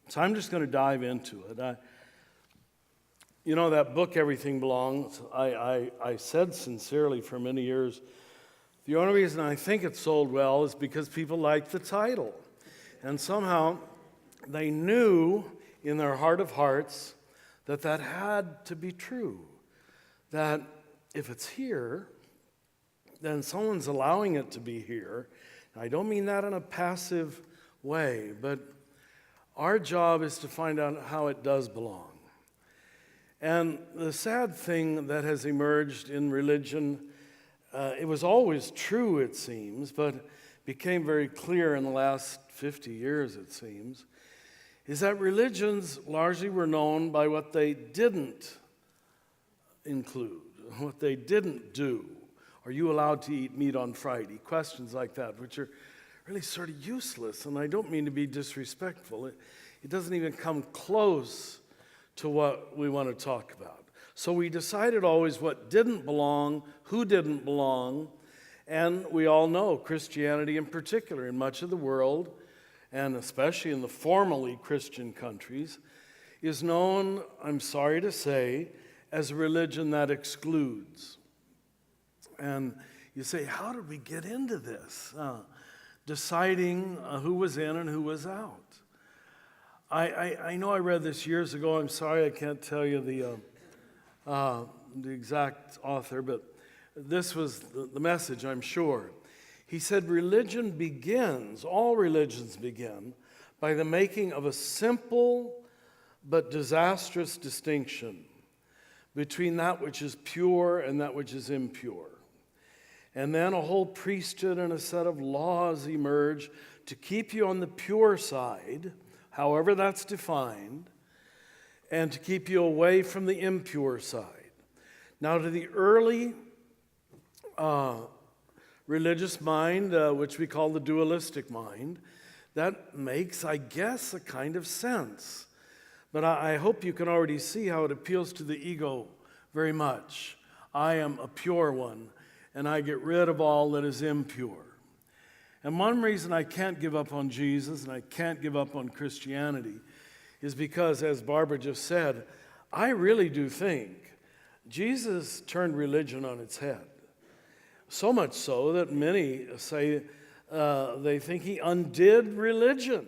So I'm just going to dive into it. You know, that book, Everything Belongs, I said sincerely for many years, the only reason I think it sold well is because people liked the title. And somehow they knew in their heart of hearts that that had to be true. That if it's here, then someone's allowing it to be here. I don't mean that in a passive way, but our job is to find out how it does belong. And the sad thing that has emerged in religion, it was always true, it seems, but became very clear in the last 50 years, it seems, is that religions largely were known by what they didn't include, what they didn't do. Are you allowed to eat meat on Friday? Questions like that, which are really sort of useless, and I don't mean to be disrespectful. It doesn't even come close to what we want to talk about. So we decided always what didn't belong, who didn't belong, and we all know Christianity in particular in much of the world, and especially in the formally Christian countries, is known, I'm sorry to say, as a religion that excludes. And you say, how did we get into this? Deciding who was in and who was out. I know I read this years ago. I'm sorry I can't tell you the exact author, but this was the message, I'm sure. He said, all religions begin by the making of a simple but disastrous distinction between that which is pure and that which is impure. And then a whole priesthood and a set of laws emerge to keep you on the pure side, however that's defined, and to keep you away from the impure side. Now, to the early religious mind, which we call the dualistic mind, that makes, I guess, a kind of sense. But I hope you can already see how it appeals to the ego very much. I am a pure one, and I get rid of all that is impure. And one reason I can't give up on Jesus and I can't give up on Christianity is because, as Barbara just said, I really do think Jesus turned religion on its head. So much so that many say they think he undid religion.